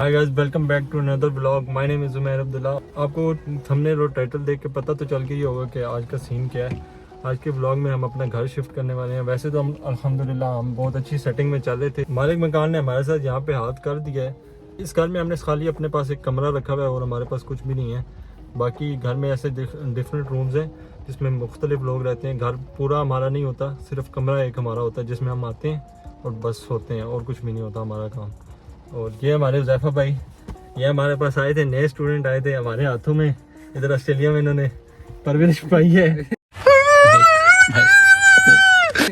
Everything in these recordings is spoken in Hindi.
Hi guys, welcome back to another vlog. My name is Umair Abdullah. आपको थंबनेल और टाइटल देख के पता तो चल गई होगा कि आज का सीन क्या है। आज के व्लॉग में हम अपना घर शिफ्ट करने वाले हैं। वैसे तो हम अल्हम्दुलिल्लाह हम बहुत अच्छी सेटिंग में चल रहे थे। मालिक मकान ने हमारे साथ यहाँ पे हाथ कर दिया है। इस घर में हमने खाली अपने पास एक कमरा रखा हुआ है और हमारे पास कुछ भी नहीं है। बाकी घर में ऐसे डिफरेंट रूम्स हैं जिसमें मुख्तलिफ लोग रहते हैं। घर पूरा हमारा नहीं होता, सिर्फ कमरा एक हमारा होता है जिसमें हम आते हैं और बस सोते हैं और कुछ भी नहीं होता हमारा काम। और ये हमारे हुज़ैफा भाई, ये हमारे पास आए थे, नए स्टूडेंट आए थे हमारे हाथों में। इधर ऑस्ट्रेलिया में इन्होंने परवरिश पाई है।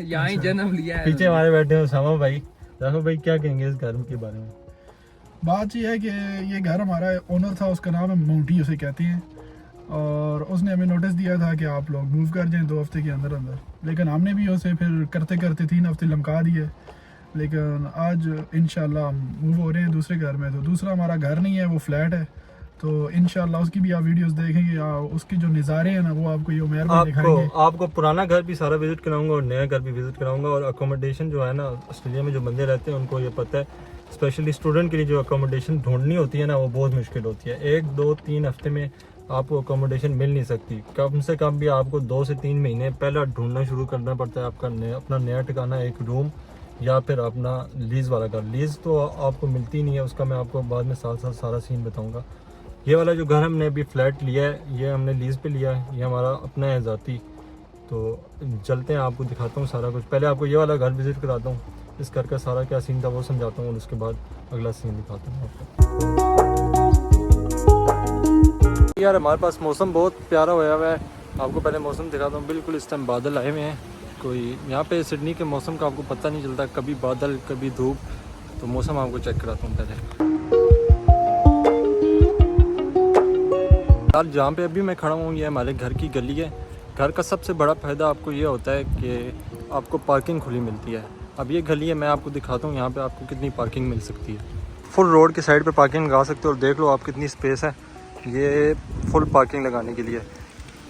यहाँ ही जन्म लिया है। पीछे हमारे बैठे हैं उसामा भाई। हुज़ैफा भाई क्या कहेंगे इस घर के बारे में? बात यह है कि ये घर हमारा ओनर था, उसका नाम है मोंटी, उसे कहते हैं। और उसने हमें नोटिस दिया था कि आप लोग मूव कर जाएं 2 हफ्ते के अंदर अंदर। लेकिन हमने भी उसे फिर करते करते 3 हफ्ते लमका दिए। लेकिन आज इंशाल्लाह हम मूव हो रहे हैं दूसरे घर में। तो दूसरा हमारा घर नहीं है, वो फ्लैट है। तो इंशाल्लाह उसकी भी आप वीडियोस देखेंगे। उसके जो नज़ारे हैं ना वो आपको ये उमेर में दिखाएंगे। आपको पुराना घर भी सारा विजिट कराऊंगा और नया घर भी विजिट कराऊंगा। और अकोमोडेशन जो है ना, ऑस्ट्रेलिया में जो बंदे रहते हैं उनको ये पता है, स्पेशली स्टूडेंट के लिए जो अकोमोडेशन ढूंढनी होती है ना वो बहुत मुश्किल होती है। 1, 2, 3 हफ्ते में आपको अकोमोडेशन मिल नहीं सकती। कम से कम भी आपको 2 से 3 महीने पहले ढूंढना शुरू करना पड़ता है। आपका अपना नया ठिकाना, एक रूम या फिर अपना लीज़ वाला घर। लीज़ तो आपको मिलती नहीं है, उसका मैं आपको बाद में साथ साथ सारा सीन बताऊंगा। ये वाला जो घर हमने अभी फ्लैट लिया है ये हमने लीज़ पे लिया है, ये हमारा अपना है ज़ाती। तो चलते हैं, आपको दिखाता हूँ सारा कुछ। पहले आपको ये वाला घर विज़िट कराता हूँ, इस घर का सारा क्या सीन था वो समझाता हूँ और उसके बाद अगला सीन दिखाता हूँ आपको। यार हमारे पास मौसम बहुत प्यारा होया हुआ है। आपको पहले मौसम दिखाता हूँ। बिल्कुल इस टाइम बादल आए हुए हैं। कोई यहाँ पे सिडनी के मौसम का आपको पता नहीं चलता, कभी बादल कभी धूप। तो मौसम आपको चेक कराता हूँ पहले। यार जहाँ पे अभी मैं खड़ा हूँ ये हमारे घर की गली है। घर का सबसे बड़ा फ़ायदा आपको ये होता है कि आपको पार्किंग खुली मिलती है। अब ये गली है, मैं आपको दिखाता हूँ यहाँ पे आपको कितनी पार्किंग मिल सकती है। फुल रोड के साइड पे पार्किंग लगा सकते हो और देख लो आप कितनी स्पेस है ये फुल पार्किंग लगाने के लिए।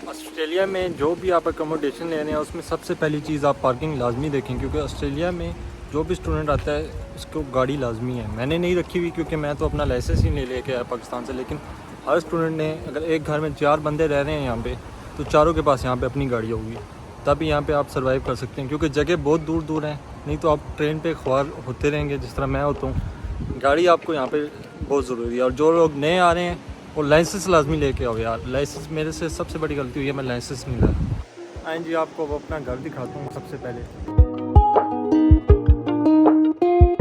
ऑस्ट्रेलिया में जो भी आप अकोमोडेशन ले रहे हैं उसमें सबसे पहली चीज़ आप पार्किंग लाजमी देखें, क्योंकि ऑस्ट्रेलिया में जो भी स्टूडेंट आता है उसको गाड़ी लाजमी है। मैंने नहीं रखी हुई क्योंकि मैं तो अपना लाइसेंस ही नहीं लेके आया पाकिस्तान से। लेकिन हर स्टूडेंट ने, अगर एक घर में 4 बंदे रह रहे हैं यहाँ पे, तो चारों के पास यहाँ पे अपनी गाड़ी होगी, तभी यहाँ पे आप सर्वाइव कर सकते हैं। क्योंकि जगह बहुत दूर दूर हैं, नहीं तो आप ट्रेन पे ख्वार होते रहेंगे जिस तरह मैं होता हूँ। गाड़ी आपको यहाँ पे बहुत ज़रूरी है। और जो लोग नए आ रहे हैं और लाइसेंस लाजमी लेके आओ यार। लाइसेंस मेरे से सबसे बड़ी गलती हुई है, मैं लाइसेंस नहीं लाया। आए जी, आपको अब अपना घर दिखाता हूँ। सबसे पहले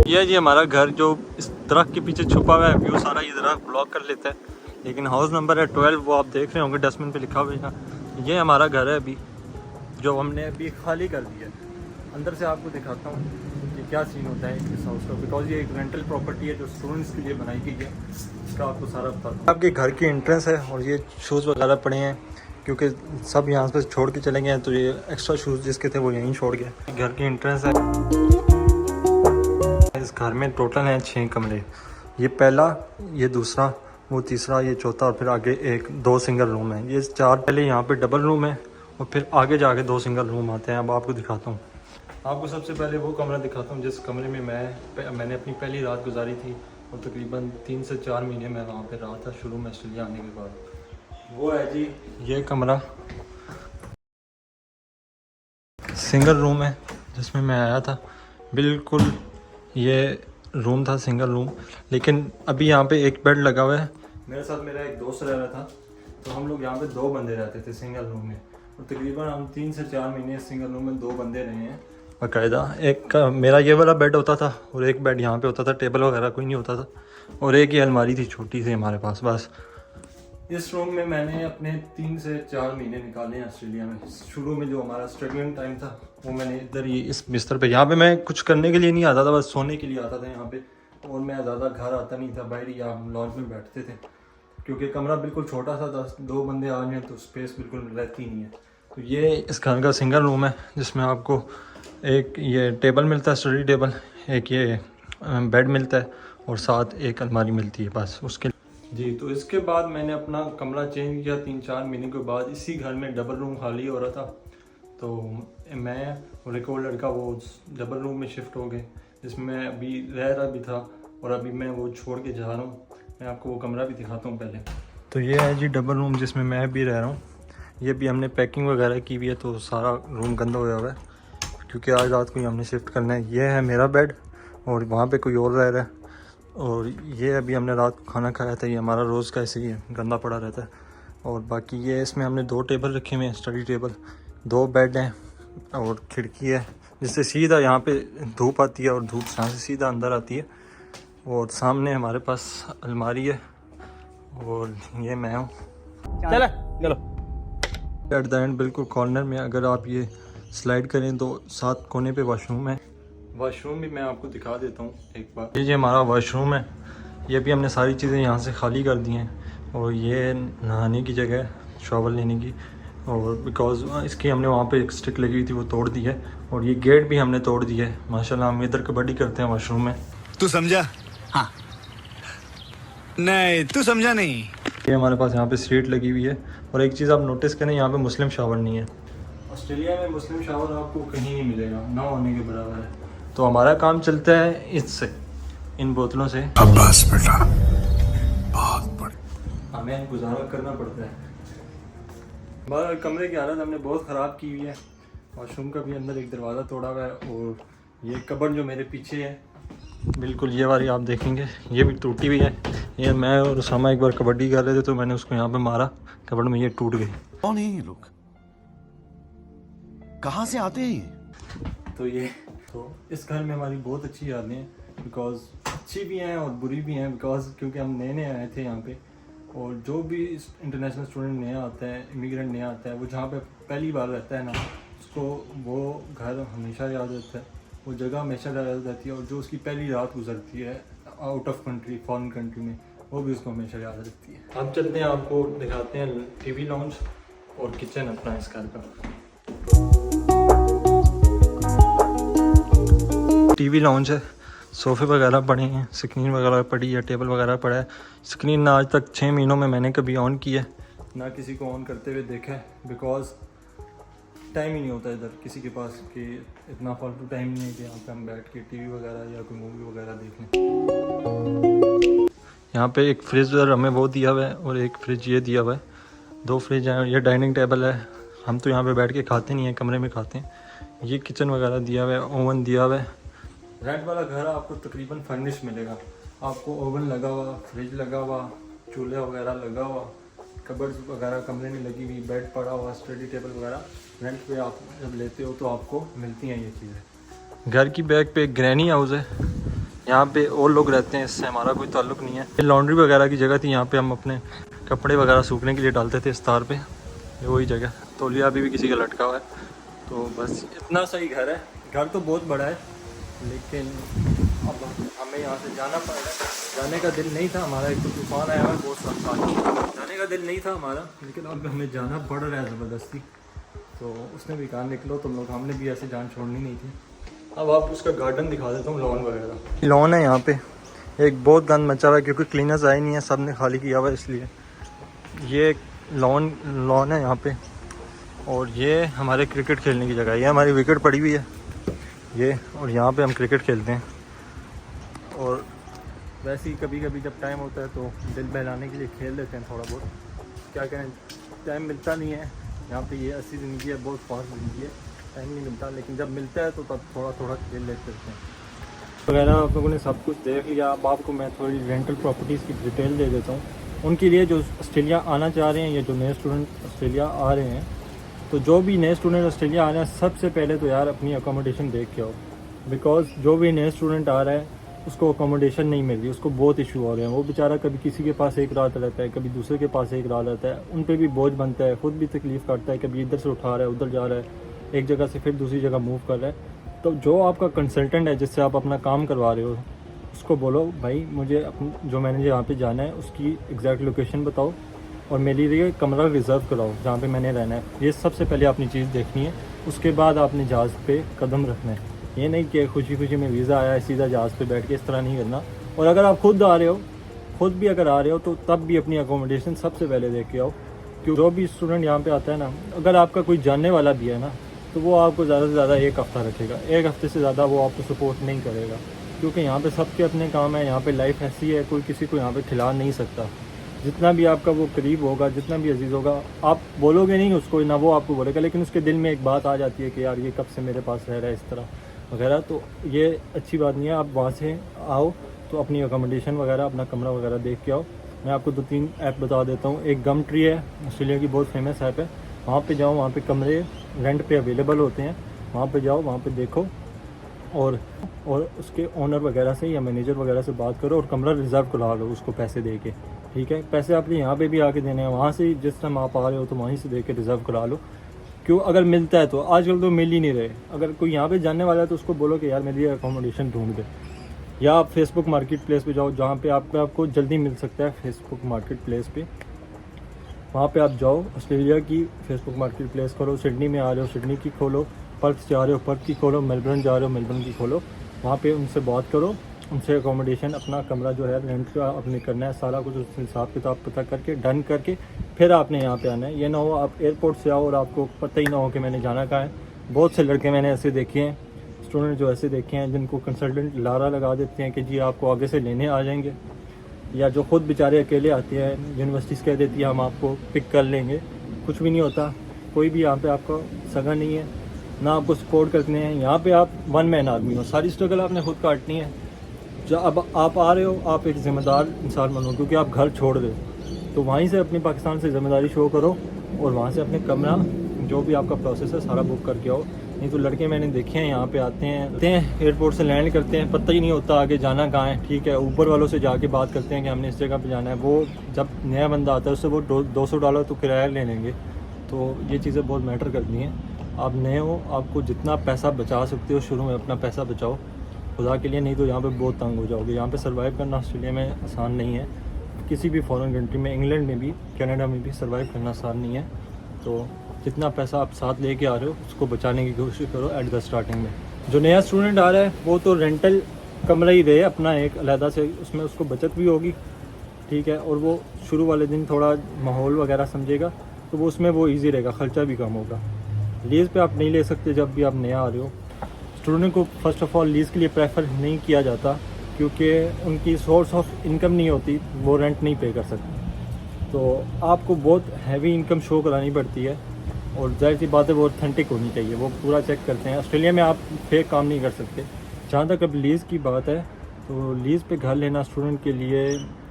यह जी हमारा घर जो इस दरख्त के पीछे छुपा हुआ है। व्यू सारा ये दरख्त ब्लॉक कर लेता है, लेकिन हाउस नंबर है 12, वो आप देख रहे होंगे डस्टबिन पे लिखा हुआ है। ये हमारा घर है अभी, जो हमने अभी खाली कर दिया है। अंदर से आपको दिखाता हूँ कि क्या सीन होता है इस हाउस का, बिकॉज ये एक रेंटल प्रॉपर्टी है जो स्टूडेंट्स के लिए बनाई गई है। इसका आपको सारा बताता हूँ। आपके घर की एंट्रेंस है और ये शूज़ वगैरह पड़े हैं क्योंकि सब यहाँ पे छोड़ के चले गए हैं, तो ये एक्स्ट्रा शूज़ जिसके थे वो यहीं छोड़ गए। घर की एंट्रेंस है। इस घर में टोटल हैं 6 कमरे। ये पहला, ये दूसरा, वो तीसरा, ये चौथा और फिर आगे 2 सिंगल रूम है। ये 4 पहले यहाँ पे डबल रूम है और फिर आगे जाके 2 सिंगल रूम आते हैं। अब आपको दिखाता हूँ। आपको सबसे पहले वो कमरा दिखाता हूँ जिस कमरे में मैंने अपनी पहली रात गुजारी थी और तकरीबन 3 से 4 महीने मैं वहाँ पे रहा था शुरू में ऑस्ट्रेलिया आने के बाद। वो है जी ये कमरा, सिंगल रूम है जिसमें मैं आया था। बिल्कुल ये रूम था सिंगल रूम, लेकिन अभी यहाँ पे एक बेड लगा हुआ है। मेरे साथ मेरा एक दोस्त रह रहा था, तो हम लोग यहाँ पे 2 बंदे रहते थे सिंगल रूम में। और तकरीबन हम 3 से 4 महीने सिंगल रूम में 2 बंदे रहे हैं बाकायदा। एक का मेरा ये वाला बेड होता था और एक बेड यहाँ पे होता था, टेबल वगैरह कोई नहीं होता था। और एक ही अलमारी थी छोटी सी हमारे पास बस। इस रूम में मैंने अपने 3 से 4 महीने निकाले हैं ऑस्ट्रेलिया में। शुरू में जो हमारा स्ट्रगलिंग टाइम था वो मैंने इधर ही इस बिस्तर पे, यहाँ पे मैं कुछ करने के लिए नहीं आता था, बस सोने के लिए आता था यहाँ पे। और मैं ज़्यादा घर आता नहीं था, बाहर ही आप लॉन्च में बैठते थे क्योंकि कमरा बिल्कुल छोटा सा था। 2 बंदे आ गए तो स्पेस बिल्कुल रहती नहीं है। तो ये इस घर का सिंगल रूम है जिसमें आपको एक ये टेबल मिलता है, स्टडी टेबल, एक ये बेड मिलता है और साथ एक अलमारी मिलती है बस उसके जी। तो इसके बाद मैंने अपना कमरा चेंज किया 3-4 महीने के बाद। इसी घर में डबल रूम खाली हो रहा था, तो मैं और एक और लड़का वो डबल रूम में शिफ्ट हो गए जिसमें मैं अभी रह रहा भी था और अभी मैं वो छोड़ के जा रहा हूँ। मैं आपको वो कमरा भी दिखाता हूँ पहले। तो ये है जी डबल रूम जिसमें मैं भी रह रहा हूँ। ये भी हमने पैकिंग वगैरह की हुई है, तो सारा रूम गंदा होया हुआ है क्योंकि आज रात को ही हमने शिफ्ट करना है। ये है मेरा बेड और वहाँ पे कोई और रह रहा है। और ये अभी हमने रात को खाना खाया था, ये हमारा रोज़ का ऐसे ही है, गंदा पड़ा रहता है। और बाकी ये इसमें हमने 2 टेबल रखे हुए हैं, स्टडी टेबल, 2 बेड हैं और खिड़की है जिससे सीधा यहाँ पे धूप आती है और धूप यहाँ से सीधा अंदर आती है। और सामने हमारे पास अलमारी है और ये मैं हूँ। चलो एट द एंड बिल्कुल कॉर्नर में अगर आप ये स्लाइड करें तो 7 कोने पे वॉशरूम है। वॉशरूम भी मैं आपको दिखा देता हूँ एक बार। ये हमारा वॉशरूम है, ये भी हमने सारी चीज़ें यहाँ से खाली कर दी हैं। और ये नहाने की जगह है, शॉवर लेने की। और बिकॉज इसकी हमने वहाँ पे एक स्टिक लगी हुई थी वो तोड़ दी है। और ये गेट भी हमने तोड़ दिया है। माशाल्लाह हम इधर कबड्डी करते हैं वॉशरूम में। तू समझा? हाँ नहीं तू समझा नहीं। ये हमारे पास यहाँ पे सीट लगी हुई है। और एक चीज़ आप नोटिस करें, यहाँ पे मुस्लिम शावर नहीं है। ऑस्ट्रेलिया में मुस्लिम शावर आपको कहीं नहीं मिलेगा, ना होने के बराबर है। तो हमारा काम चलता है इससे, इन बोतलों से। बस बेटा बहुत बड़ा हमें गुजारा करना पड़ता है। हमारे कमरे की हालत हमने बहुत ख़राब की हुई है। वॉशरूम का भी अंदर एक दरवाज़ा तोड़ा हुआ है। और ये कबर्ड जो मेरे पीछे है बिल्कुल ये वाली आप देखेंगे, ये भी टूटी हुई है। ये मैं और उसामा एक बार कबड्डी कर रहे थे तो मैंने उसको यहाँ पे मारा, कबर्ड में ये टूट गई। कौन है ये लोग, कहाँ से आते हैं? तो इस घर में हमारी बहुत अच्छी यादें हैं, बिकॉज अच्छी भी हैं और बुरी भी हैं। बिकॉज क्योंकि हम नए आए थे यहाँ पे। और जो भी इंटरनेशनल स्टूडेंट नया आता है, इमिग्रेंट नया आता है, वो जहाँ पे पहली बार रहता है ना, उसको वो घर हमेशा याद रहता है, वो जगह हमेशा याद रहती है। और जो उसकी पहली रात गुजरती है out of country, foreign country में, वो भी उसको हमेशा याद रहती है। हम चलते हैं, आपको दिखाते हैं टीवी लॉन्च और किचन अपना इस घर का। टीवी लॉन्च है, सोफ़े वगैरह पड़े हैं, स्क्रीन वगैरह पड़ी है, टेबल वगैरह पड़ा है। स्क्रीन ना आज तक 6 महीनों में मैंने कभी ऑन की है, ना किसी को ऑन करते हुए देखा है। बिकॉज टाइम ही नहीं होता इधर किसी के पास कि इतना फालतू टाइम नहीं है कि यहाँ पे हम बैठ के टीवी वगैरह या कोई मूवी वगैरह देख लें। यहाँ पे एक फ्रिज हमें वो दिया हुआ है और एक फ्रिज ये दिया हुआ है। 2 फ्रिज हैं। ये डाइनिंग टेबल है, हम तो यहाँ पे बैठ के खाते नहीं हैं, कमरे में खाते हैं। ये किचन वगैरह दिया हुआ है, ओवन दिया हुआ है। रेंट वाला घर आपको तकरीबन फर्निश मिलेगा। आपको ओवन लगा हुआ, फ्रिज लगा हुआ, चूल्हा वगैरह लगा हुआ, कबर्ड्स वगैरह कमरे में लगी हुई, बेड पड़ा हुआ, स्टडी टेबल वगैरह रेंट पे आप जब लेते हो तो आपको मिलती हैं ये चीज़ें। घर की बैक पे एक ग्रैनी हाउस है, यहाँ पे और लोग रहते हैं, इससे हमारा कोई ताल्लुक़ नहीं है। ये लॉन्ड्री वगैरह की जगह थी, यहाँ पे हम अपने कपड़े वगैरह सूखने के लिए डालते थे इस तार पे। ये वही जगह, तौलिया अभी भी किसी का लटका हुआ है। तो बस इतना सही घर है। घर तो बहुत बड़ा है लेकिन अब हमें यहाँ से जाना पड़ेगा। जाने का दिल नहीं था हमारा, एक तो तूफ़ान आया हुआ है बहुत साथ, जाने का दिल नहीं था हमारा, लेकिन अब हमें जाना पड़ रहा है ज़बरदस्ती। तो उसने भी कहा निकलो तुम लोग, हमने भी ऐसे जान छोड़नी नहीं थी। अब आप उसका गार्डन दिखा देता हूँ, लॉन वगैरह। लॉन है यहाँ पे, एक बहुत गंद मचा हुआ है क्योंकि क्लीनर्स आए नहीं है, सब ने खाली किया हुआ है इसलिए। ये लॉन है यहाँ पे। और ये हमारे क्रिकेट खेलने की जगह है, ये हमारी विकेट पड़ी हुई है ये, और यहाँ पे हम क्रिकेट खेलते हैं। और वैसे ही कभी कभी जब टाइम होता है तो दिल बहलाने के लिए खेल लेते हैं थोड़ा बहुत। क्या करें, टाइम मिलता नहीं है यहाँ पे। ये 80 ज़िंदगी है, बहुत फास्ट ज़िंदगी है, टाइम नहीं मिलता। लेकिन जब मिलता है तो तब थोड़ा थोड़ा खेल लेते हैं वगैरह। आप लोगों ने सब कुछ देख लिया। अब आपको मैं थोड़ी रेंटल प्रॉपर्टीज़ की डिटेल दे देता हूँ उनके लिए जो ऑस्ट्रेलिया आना चाह रहे हैं या जो नए स्टूडेंट ऑस्ट्रेलिया आ रहे हैं। तो जो भी नए स्टूडेंट ऑस्ट्रेलिया आ रहे हैं, सबसे पहले तो यार अपनी अकोमोडेशन देख के आओ। बिकॉज जो भी नए स्टूडेंट आ रहा है उसको अकोमोडेशन नहीं मिल रही, उसको बहुत इशू हो रहे हैं। वो बेचारा कभी किसी के पास एक रात रहता है, कभी दूसरे के पास एक रात रहता है, उन पे भी बोझ बनता है, ख़ुद भी तकलीफ़ काटता है। कभी इधर से उठा रहा है, उधर जा रहा है, एक जगह से फिर दूसरी जगह मूव कर रहा है। तो जो आपका कंसल्टेंट है जिससे आप अपना काम करवा रहे हो, उसको बोलो भाई मुझे जो मैंने यहाँ पे जाना है उसकी एग्जैक्ट लोकेशन बताओ और मेरे लिए कमरा रिज़र्व कराओ जहाँ पे मैंने रहना है। ये सबसे पहले अपनी चीज़ देखनी है। उसके बाद आपने जहाज़ पे कदम रखना है। ये नहीं कि खुशी खुशी में वीज़ा आया है सीधा जहाज़ पे बैठ के, इस तरह नहीं करना। और अगर आप खुद आ रहे हो, खुद भी अगर आ रहे हो तो तब भी अपनी अकोमोडेशन सबसे पहले देख के आओ। क्योंकि जो भी स्टूडेंट यहाँ पे आता है ना, अगर आपका कोई जानने वाला भी है ना, तो वो आपको ज़्यादा से ज़्यादा 1 हफ़्ता रखेगा। 1 हफ़्ते से ज़्यादा वो आपको सपोर्ट नहीं करेगा। क्योंकि यहाँ पे सबके अपने काम है, यहाँ पे लाइफ ऐसी है, कोई किसी को यहाँ पे खिला नहीं सकता। जितना भी आपका वो करीब होगा, जितना भी अजीज़ होगा, आप बोलोगे नहीं उसको, ना वो आपको बोलेगा, लेकिन उसके दिल में एक बात आ जाती है कि यार ये कब से मेरे पास रह रहा है इस तरह वगैरह। तो ये अच्छी बात नहीं है। आप वहाँ से आओ तो अपनी अकोमोडेशन वगैरह, अपना कमरा वगैरह देख के आओ। मैं आपको 2-3 ऐप बता देता हूँ। एक गम ट्री है, ऑस्ट्रेलिया की बहुत फेमस ऐप है, वहाँ पे जाओ, वहाँ पे कमरे रेंट पे अवेलेबल होते हैं, वहाँ पे जाओ, वहाँ पे देखो और उसके ओनर वगैरह से या मैनेजर वगैरह से बात करो और कमरा रिज़र्व करा लो उसको पैसे दे के, ठीक है। पैसे आपने यहाँ पे भी आके देने हैं, वहाँ से जिस टाइम आप आ रहे हो तो वहीं से दे के रिज़र्व करा लो। क्यों, अगर मिलता है तो, आजकल तो मिल ही नहीं रहे। अगर कोई यहाँ पे जानने वाला है तो उसको बोलो कि यार मेरी अकोमोडेशन ढूंढ दे, या आप फेसबुक मार्केट प्लेस पे जाओ जहाँ पे आपको जल्दी मिल सकता है। फेसबुक मार्केट प्लेस पे वहाँ पे आप जाओ, ऑस्ट्रेलिया की फेसबुक मार्केट प्लेस खोलो। सिडनी में आ रहे हो सिडनी की खोलो, पर्थ जा रहे हो पर्थ की खोलो, मेलबर्न जा रहे हो मेलबर्न की खोलो। वहाँ पे उनसे बात करो, उनसे अकोमोडेशन, अपना कमरा जो है रेंट का अपने करना है, सारा कुछ उससे हिसाब किताब पता करके डन करके फिर आपने यहाँ पे आना है। ये ना हो आप एयरपोर्ट से आओ और आपको पता ही ना हो कि मैंने जाना कहाँ है। बहुत से लड़के मैंने ऐसे देखे हैं, स्टूडेंट जो ऐसे देखे हैं जिनको कंसल्टेंट लारा लगा देते हैं कि जी आपको आगे से लेने आ जाएंगे, या जो खुद बेचारे अकेले आते हैं, यूनिवर्सिटीज़ कह देती है हम आपको पिक कर लेंगे। कुछ भी नहीं होता, कोई भी यहाँ पे आपका सगा नहीं है, ना आपको सपोर्ट करते हैं। यहाँ पे आप वन मैन आदमी हो, सारी स्ट्रगल आपने खुद काटनी है। जब अब आप आ रहे हो, आप एक ज़िम्मेदार इंसान बनो, क्योंकि आप घर छोड़ रहे हो, तो वहीं से अपनी पाकिस्तान से ज़िम्मेदारी शो करो और वहाँ से अपने कमरा जो भी आपका प्रोसेस है सारा बुक करके आओ। नहीं तो लड़के मैंने देखे हैं यहाँ पे आते हैं एयरपोर्ट से लैंड करते हैं, पता ही नहीं होता आगे जाना कहाँ है, ठीक है। ऊपर वालों से जाके बात करते हैं कि हमने इस जगह पे जाना है। वो जब नया बंदा आता है उससे वो $200 तो किराया ले लेंगे। तो ये चीज़ें बहुत मैटर करती हैं। आप नए हो, आपको जितना पैसा बचा सकते हो शुरू में अपना पैसा बचाओ खुदा के लिए, नहीं तो यहाँ पे बहुत तंग हो जाओगे। यहाँ पे सर्वाइव करना ऑस्ट्रेलिया में आसान नहीं है, किसी भी फॉरेन कंट्री में, इंग्लैंड में भी, कनाडा में भी सर्वाइव करना आसान नहीं है। तो जितना पैसा आप साथ लेके आ रहे हो उसको बचाने की कोशिश करो एट द स्टार्टिंग में। जो नया स्टूडेंट आ रहा है वो तो रेंटल कमरा ही रहे अपना एक अलहदा से, उसमें उसको बचत भी होगी, ठीक है। और वो शुरू वाले दिन थोड़ा माहौल वगैरह समझेगा तो वो उसमें वो ईजी रहेगा, ख़र्चा भी कम होगा। लीज़ पे आप नहीं ले सकते जब भी आप नया आ रहे हो। स्टूडेंट को फर्स्ट ऑफ ऑल लीज़ के लिए प्रेफर नहीं किया जाता, क्योंकि उनकी सोर्स ऑफ इनकम नहीं होती, वो रेंट नहीं पे कर सकते। तो आपको बहुत हैवी इनकम शो करानी पड़ती है और जाहिर सी बात है वो ऑथेंटिक होनी चाहिए, वो पूरा चेक करते हैं। ऑस्ट्रेलिया में आप फेक काम नहीं कर सकते। जहाँ तक अब लीज़ की बात है तो लीज़ पे घर लेना स्टूडेंट के लिए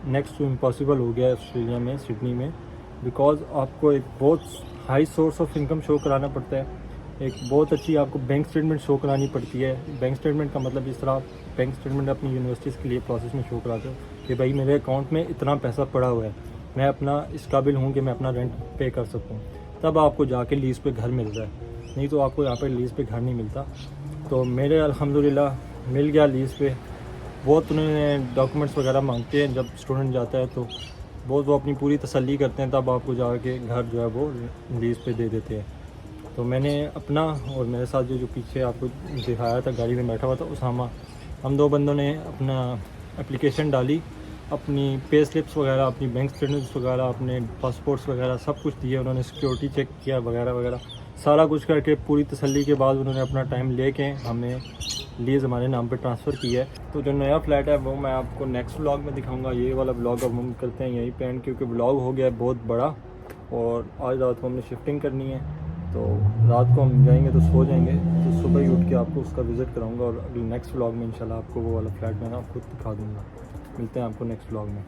नेक्स्ट टू इम्पॉसिबल हो गया है ऑस्ट्रेलिया में, सिडनी में, बिकॉज आपको एक बहुत high source of income show कराना पड़ता है। एक बहुत अच्छी आपको बैंक स्टेटमेंट शो करानी पड़ती है। बैंक स्टेटमेंट का मतलब इस तरह बैंक स्टेटमेंट अपनी यूनिवर्सिटीज़ के लिए प्रोसेस में शो कराते हो कि भाई मेरे अकाउंट में इतना पैसा पड़ा हुआ है, मैं अपना इस काबिल हूँ कि मैं अपना रेंट पे कर सकूँ, तब आपको जाके लीज़ पे घर मिल रहा है। नहीं तो आपको यहाँ पे लीज़ पे घर नहीं मिलता। तो मेरे अल्हम्दुलिल्लाह मिल गया लीज़ पे। बहुत उन्होंने डॉक्यूमेंट्स वगैरह मांगते हैं जब स्टूडेंट जाता है, तो बहुत वो अपनी पूरी तसल्ली करते हैं, तब आपको जाके घर जो है वो लीज़ पे दे देते हैं। तो मैंने अपना और मेरे साथ जो पीछे आपको दिखाया था गाड़ी में बैठा हुआ था उसामा, हम 2 बंदों ने अपना एप्लीकेशन डाली, अपनी पे स्लिप्स वगैरह, अपनी बैंक स्टेटमेंट्स वगैरह, अपने पासपोर्ट्स वगैरह सब कुछ दिए उन्होंने, सिक्योरिटी चेक किया वगैरह वगैरह, सारा कुछ करके पूरी तसल्ली के बाद उन्होंने अपना टाइम लेके हमें लीज़ हमारे नाम पे ट्रांसफ़र किया है। तो जो नया फ्लैट है वो मैं आपको नेक्स्ट व्लॉग में दिखाऊंगा। ये वाला व्लॉग अब हम करते हैं यहीं पे एंड, क्योंकि व्लॉग हो गया है बहुत बड़ा और आज रात को हमने शिफ्टिंग करनी है। तो रात को हम जाएंगे तो सो जाएंगे, तो सुबह ही उठ के आपको उसका विज़िट कराऊंगा और अगले नेक्स्ट व्लॉग में इंशाल्लाह आपको वो वाला फ्लैट मैं ना खुद दिखा दूँगा। मिलते हैं आपको नेक्स्ट व्लॉग में।